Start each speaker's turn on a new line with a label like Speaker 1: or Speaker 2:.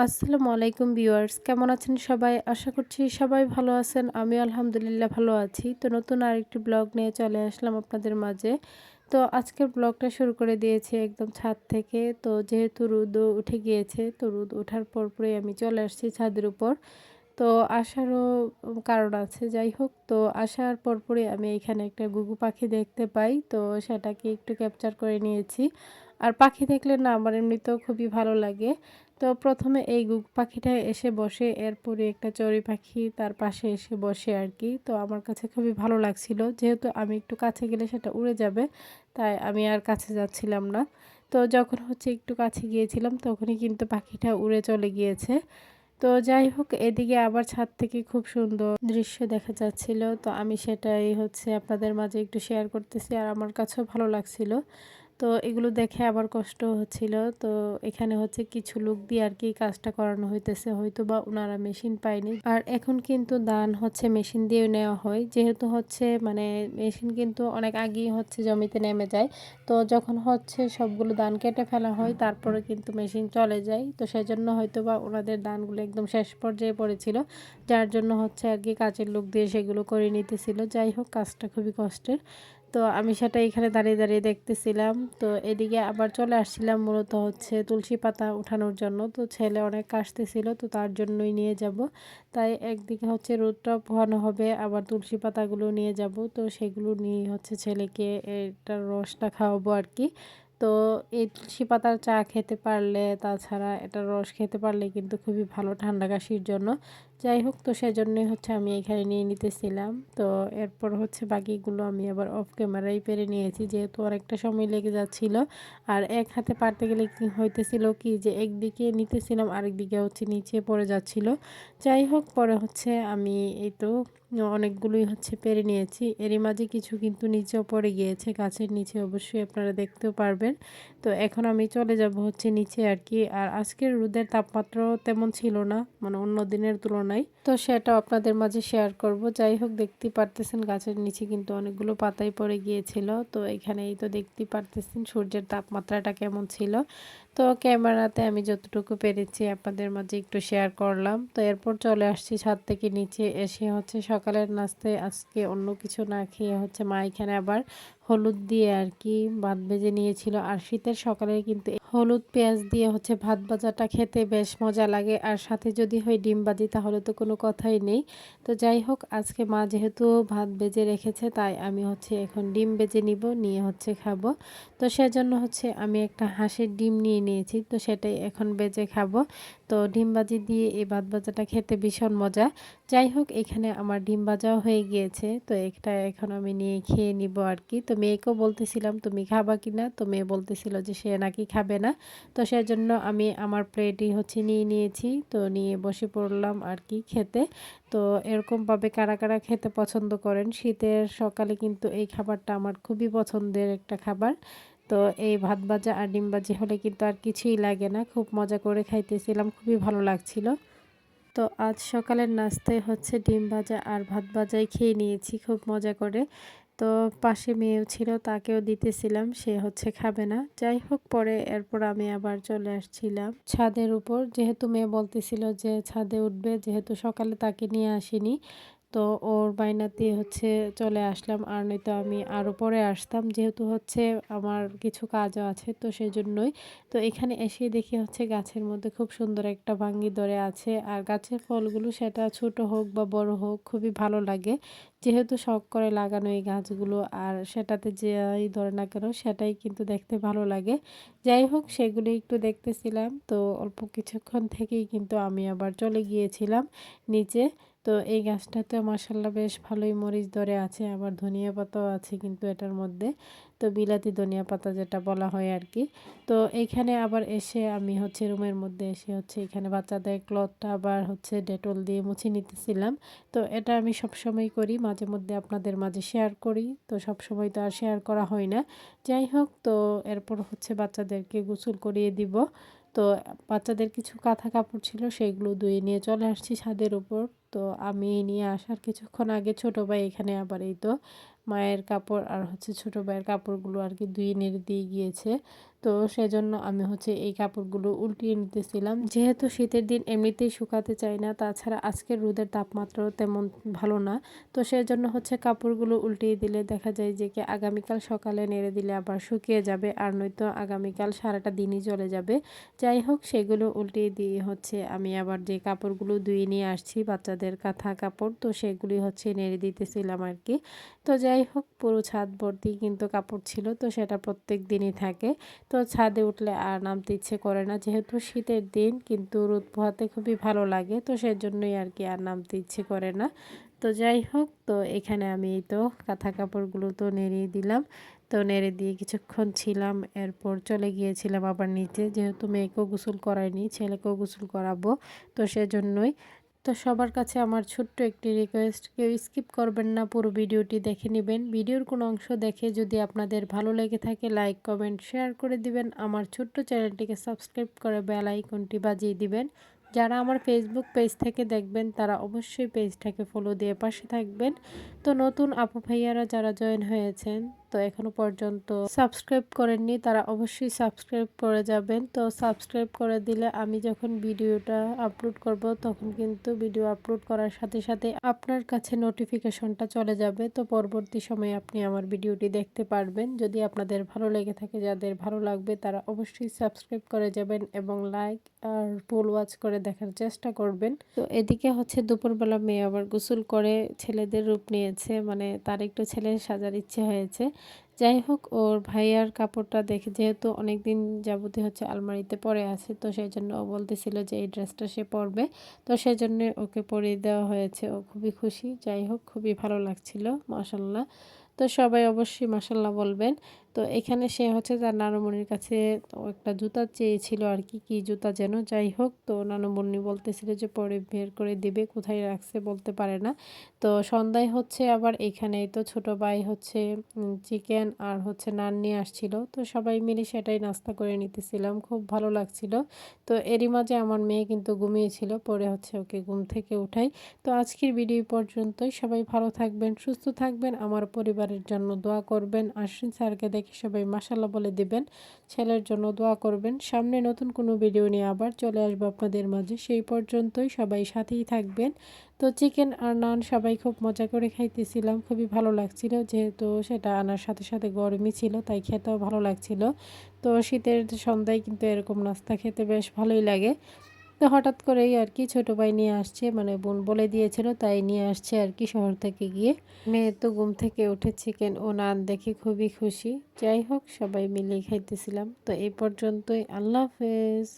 Speaker 1: আসসালামু আলাইকুম ভিউয়ার্স, কেমন আছেন সবাই? আশা করছি সবাই ভালো আছেন। আমিও আলহামদুলিল্লাহ ভালো আছি। তো নতুন আরেকটি ব্লগ নিয়ে চলে আসলাম আপনাদের মাঝে। তো আজকের ব্লগটা শুরু করে দিয়েছি একদম ছাদ থেকে। তো যেহেতু রোদও উঠে গিয়েছে, তো রোদ ওঠার পরপরই আমি চলে আসছি ছাদের উপর। তো আসারও কারণ আছে। যাই হোক, তো আসার পরপরই আমি এখানে একটা ঘুঘু পাখি দেখতে পাই। তো সেটাকে একটু ক্যাপচার করে নিয়েছি। আর পাখি দেখলে না আমার এমনিতেও খুবই ভালো লাগে। তো ১ম এ এই ঘুঘু পাখিটা এসে বসে, এরপরে একটা চড়ুই পাখি তার পাশে এসে বসে আরকি। তো আমার কাছে খুবই ভালো লাগছিল। যেহেতু আমি একটু কাছে গেলে সেটা উড়ে যাবে, তাই আমি আর কাছে যাচ্ছিলাম না। তো যখন হচ্ছে একটু কাছে গিয়েছিলাম তখনই কিন্তু পাখিটা উড়ে চলে গিয়েছে। তো যাই হোক, এদিকে আবার ছাদ থেকে খুব সুন্দর দৃশ্য দেখা যাচ্ছিল। তো আমি সেটাই হচ্ছে আপনাদের মাঝে একটু শেয়ার করতেছি আর আমার কাছেও ভালো লাগছিল। তো এগুলো দেখে আবার কষ্ট হচ্ছিল। তো এখানে হচ্ছে কিছু লোক দিয়ে আর কি কাজটা করানো হইতেছে। হয়তোবা উনারা মেশিন পায়নি। আর এখন কিন্তু ধান হচ্ছে মেশিন দিয়ে নেওয়া হয়। যেহেতু হচ্ছে মানে মেশিন কিন্তু অনেক আগেই হচ্ছে জমিতে নেমে যায়। তো যখন হচ্ছে সবগুলো ধান কেটে ফেলা হয় তারপরে কিন্তু মেশিন চলে যায়। তো সেজন্য হয়তোবা ওনাদের ধানগুলো একদম শেষ পর্যায়ে পড়েছিল। যার জন্য হচ্ছে আর কি কাজের লোক দিয়ে সেগুলো করে নিতেছিল। যাই হোক, কাজটা খুবই কষ্টের। তো আমি সেটা এখানে দাঁড়িয়ে, দাঁড়িয়ে দেখতেছিলাম। তো এদিকে আবার চলে আসছিলাম মূলত হচ্ছে তুলসী পাতা উঠানোর জন্য। তো ছেলে অনেক কাশতেছিল, তো তার জন্যই নিয়ে যাব। তাই একদিকে হচ্ছে রোদটাও পোহানো হবে, আবার তুলসী পাতাগুলো নিয়ে যাব। তো সেগুলো নিয়ে হচ্ছে ছেলেকে এটার রসটা খাওয়াবো আরকি। তো এই তুলসী পাতার চা খেতে পারলে, তাছাড়া এটার রস খেতে পারলে কিন্তু খুবই ভালো ঠান্ডা কাশির জন্য। যাই হোক, তো সেজন্যই হচ্ছে আমি এখানে নিয়ে নিতেছিলাম। তো এরপর হচ্ছে বাকিগুলো আমি আবার অফ ক্যামেরায় পেরে নিয়েছি, যেহেতু অনেকটা সময় লেগে যাচ্ছিল। আর এক হাতে পারতে গেলে কি হইতেছিল কি যে একদিকে নিতেছিলাম, আরেকদিকে হচ্ছে নিচে পড়ে যাচ্ছিল। যাই হোক, পরে হচ্ছে আমি এই তো অনেকগুলোই হচ্ছে পেরে নিয়েছি। এরই মাঝে কিছু কিন্তু নিচেও পড়ে গিয়েছে, গাছের নিচে অবশ্যই আপনারা দেখতেও পারবেন। তো এখন আমি চলে যাব হচ্ছে নিচে আর কি। আর আজকের রোদের তাপমাত্রাও তেমন ছিল না, মানে অন্য দিনের তুলনায়। তো সেটাও আপনাদের মাঝে শেয়ার করব। যাই হোক, দেখতেই পারতেছেন গাছের নিচে কিন্তু অনেকগুলো পাতাই পড়ে গিয়েছিল। তো এখানেই তো দেখতেই পারতেছেন সূর্যের তাপমাত্রাটা কেমন ছিল। তো ক্যামেরাতে আমি যতটুকু পেরেছি আপনাদের মাঝে একটু শেয়ার করলাম। তো এরপর চলে আসছি ছাদ থেকে নিচে এসে হচ্ছে সকালের নাস্তায় আজকে অন্য কিছু না খেয়ে হচ্ছে মা এখানে আবার হলুদ দিয়ে আর কি ভাত ভেজে নিয়েছিল। আর শীতের সকালে কিন্তু এই হলুদ পেঁয়াজ দিয়ে হচ্ছে ভাত ভাজাটা খেতে বেশ মজা লাগে। আর সাথে যদি হয় ডিম ভাজি তাহলে তো কোনো কথাই নেই। তো যাই হোক, আজকে মা যেহেতু ভাত ভেজে রেখেছে তাই আমি হচ্ছে এখন ডিম ভেজে নিব, নিয়ে হচ্ছে খাবো। তো সেজন্য হচ্ছে আমি একটা হাঁসের ডিম নিয়ে নিয়েছি, তো সেটাই এখন ভেজে খাবো। তো ডিম ভাজি দিয়ে এই ভাত ভাজাটা খেতে ভীষণ মজা। যাই হোক, এখানে আমার ডিম ভাজাও হয়ে গিয়েছে। তো এটা এখন আমি নিয়ে খেয়ে নিব আর কি। তো মেয়েকেও বলতেছিলাম তুমি খাবা কিনা, তো মেয়ে বলতেছিল যে সে নাকি খাবে না। তো সেজন্য আমি আমার প্লেটই হচ্ছে নিয়ে নিয়েছি। তো নিয়ে বসে পড়লাম আর কি খেতে। তো এরকমভাবে কারা, কারা খেতে পছন্দ করেন? শীতের সকালে কিন্তু এই খাবারটা আমার খুবই পছন্দের একটা খাবার। তো এই ভাত ভাজা আর ডিম ভাজি হলে কিন্তু আর কিছুই লাগে না। খুব মজা করে খাইতেছিলাম, খুবই ভালো লাগছিল। তো আজ সকালের নাস্তায় হচ্ছে ডিম ভাজা আর ভাত ভাজাই খেয়ে নিয়েছি খুব মজা করে। তো পাশে মেয়েও ছিল, তাকেও দিতেছিলাম, সে হচ্ছে খাবে না। যাই হোক, পরে এরপর আমি আবার চলে আসছিলাম ছাদের উপর, যেহেতু মেয়ে বলতেছিল যে ছাদে উঠবে, যেহেতু সকালে তাকে নিয়ে আসিনি। তো ওর বায়নাতে হচ্ছে চলে আসলাম, আর নয়তো আমি আরও পরে আসতাম, যেহেতু হচ্ছে আমার কিছু কাজও আছে, তো সেজন্যই। তো এখানে এসে দেখি হচ্ছে গাছের মধ্যে খুব সুন্দর একটা ভাঙ্গি ধরে আছে। আর গাছের ফলগুলো সেটা ছোট হোক বা বড় হোক খুবই ভালো লাগে, যেহেতু শখ করে লাগানো এই গাছগুলো। আর সেটাতে যেই ধরে না কেন সেটাই কিন্তু দেখতে ভালো লাগে। যাই হোক, সেগুলি একটু দেখতেছিলাম। তো অল্প কিছুক্ষণ থেকেই কিন্তু আমি আবার চলে গিয়েছিলাম নিচে। তো এই গাছটাতে মাশাআল্লাহ বেশ ভালোই মরিচ ধরে আছে, আবার ধনিয়া পাতাও আছে কিন্তু এটার মধ্যে। তো বিলাতি ধনিয়া পাতা যেটা বলা হয় আর কি। তো এইখানে আবার এসে আমি হচ্ছে রুমের মধ্যে এসে হচ্ছে এখানে বাচ্চাদের ক্লথটা আবার হচ্ছে ডেটল দিয়ে মুছে নিতেছিলাম। তো এটা আমি সবসময় করি, মাঝে মধ্যে আপনাদের মাঝে শেয়ার করি। তো সবসময় তো আর শেয়ার করা হয় না। যাই হোক, তো এরপর হচ্ছে বাচ্চাদেরকে গোসল করিয়ে দিব। তো বাচ্চাদের কিছু কাঁথা কাপড় ছিল, সেগুলো ধুয়ে নিয়ে চলে আসছি ছাদের উপর। তো আমি নিয়ে আসার কিছুক্ষণ আগে ছোট ভাই এখানে আবার এই তো মায়ের কাপড় আর হচ্ছে ছোট ভাইয়ের কাপড়গুলো আর কি ধুয়ে নেড়ে দিয়ে গিয়েছে। তো সেজন্য আমি হচ্ছে এই কাপড়গুলো উল্টিয়ে নিতেছিলাম। যেহেতু শীতের দিন এমনিতেই শুকাতে চাই না, তাছাড়া আজকের রোদের তাপমাত্রাও তেমন ভালো না। তো সেজন্য হচ্ছে কাপড়গুলো উল্টিয়ে দিলে দেখা যায় যে কি আগামীকাল সকালে নেড়ে দিলে আবার শুকিয়ে যাবে, আর নয়তো আগামীকাল সারাটা দিনই চলে যাবে। যাই হোক, সেগুলো উল্টিয়ে দিয়ে হচ্ছে আমি আবার যে কাপড়গুলো ধুয়ে নিয়ে আসছি বাচ্চাদের কাঁথা কাপড়, তো সেগুলি হচ্ছে নেড়ে দিতেছিলাম আর কি। তো যাই হোক, পুরো ছাদ ভর্তি কিন্তু কাপড় ছিল, তো সেটা প্রত্যেক দিনই থাকে। তো ছাদে উঠলে আর নামতে ইচ্ছে করে না, যেহেতু শীতের দিন কিন্তু রোদ পোহাতে খুবই ভালো লাগে, তো সেজন্যই আর কি আর নামতে ইচ্ছে করে না। তো যাই হোক, তো এখানে আমি এই তো কাঁথা কাপড়গুলো তো নেড়ে দিলাম। তো নেড়ে দিয়ে কিছুক্ষণ ছিলাম, এরপর চলে গিয়েছিলাম আবার নিচে, যেহেতু মেয়েকেও গোসল করাইনি, ছেলেকেও গোসল করাবো, তো সেজন্যই। তো সবার কাছে আমার ছোট্ট একটি রিকোয়েস্ট, কেউ স্কিপ করবেন না, পুরো ভিডিওটি দেখে নেবেন। ভিডিওর কোনো অংশ দেখে যদি আপনাদের ভালো লেগে থাকে লাইক কমেন্ট শেয়ার করে দিবেন। আমার ছোট্ট চ্যানেলটিকে সাবস্ক্রাইব করে বেল আইকনটি বাজিয়ে দিবেন। যারা আমার ফেসবুক পেজ থেকে দেখবেন তারা অবশ্যই পেজটাকে ফলো দিয়ে পাশে থাকবেন। তো নতুন আপু ভাইয়ারা যারা জয়েন হয়েছেন, তো এখনো পর্যন্ত সাবস্ক্রাইব করেননি, তারা অবশ্যই সাবস্ক্রাইব করে যাবেন। তো সাবস্ক্রাইব করে দিলে আমি যখন ভিডিওটা আপলোড করব তখন কিন্তু ভিডিও আপলোড করার সাথে সাথে আপনার কাছে নোটিফিকেশনটা চলে যাবে। তো পরবর্তী সময়ে আপনি আমার ভিডিওটি দেখতে পারবেন। যদি আপনাদের ভালো লেগে থাকে, যাদের ভালো লাগবে তারা অবশ্যই সাবস্ক্রাইব করে যাবেন এবং লাইক আর ফুল ওয়াচ করে দেখার চেষ্টা করবেন। তো এদিকে হচ্ছে দুপুরবেলা মেয়ে আবার গোসল করে ছেলেদের রূপ নিয়েছে, মানে তার একটু ছেলে সাজার ইচ্ছে হয়েছে। যাই হোক, ওর ভাইয়ার কাপড়টা দেখে, যেহেতু অনেক দিন যাবতীয় হচ্ছে আলমারিতে পরে আছে, তো সেই জন্য ও বলতেছিল যে এই ড্রেসটা সে পরবে, তো সেই জন্য ওকে পরিয়ে দেওয়া হয়েছে। ও খুবই খুশি। যাই হোক, খুবই ভালো লাগছিল, মাশাল্লাহ। তো সবাই অবশ্যই মাশাল্লাহ বলবেন। তো এখানে সে হচ্ছে তার নানুমণির কাছে তো একটা জুতা চেয়েছিল আর কি, কি জুতা যেন, যাই হোক, তো নানুমণি বলতেছিল যে পরে বের করে দিবে, কোথায় রাখছে বলতে পারে না। তো সন্ধ্যায় হচ্ছে আবার এখানে তো ছোট ভাই হচ্ছে চিকেন আর হচ্ছে নান নিয়ে আসছিল, তো সবাই মিলে সেটাই নাস্তা করে নিতেছিলাম, খুব ভালো লাগছিল। তো এরই মাঝে আমার মেয়ে কিন্তু ঘুমিয়েছিল, পরে হচ্ছে ওকে ঘুম থেকে উঠাই। তো আজকের ভিডিও পর্যন্তই। সবাই ভালো থাকবেন, সুস্থ থাকবেন, আমার পরিবারের জন্য দোয়া করবেন। আশ্বিন স্যারকে দেখে সবাই মাশাল্লাহ বলে দিবেন, ছেলের জন্য দোয়া করবেন। সামনে নতুন কোনো ভিডিও নিয়ে আবার চলে আসবো আপনাদের মাঝে, সেই পর্যন্তই সবাই সাথেই থাকবেন। তো চিকেন আর নান সবাই খুব মজা করে খাইতেছিলাম, খুবই ভালো লাগছিল, যেহেতু সেটা আনার সাথে সাথে গরমই ছিল, তাই খেতেও ভালো লাগছিল। তো শীতের সন্ধ্যায় কিন্তু এরকম নাস্তা খেতে বেশ ভালোই লাগে। তো হঠাৎ করেই আর কি ছোট ভাই নিয়ে আসছে, মানে বোন বলে দিয়েছিল তাই নিয়ে আসছে আর কি শহর থেকে গিয়ে। মেয়ে তো ঘুম থেকে উঠে চিকেন ও নান দেখে খুবই খুশি। যাই হোক, সবাই মিলে খাইতেছিলাম। তো এই পর্যন্তই, আল্লাহ হাফেজ।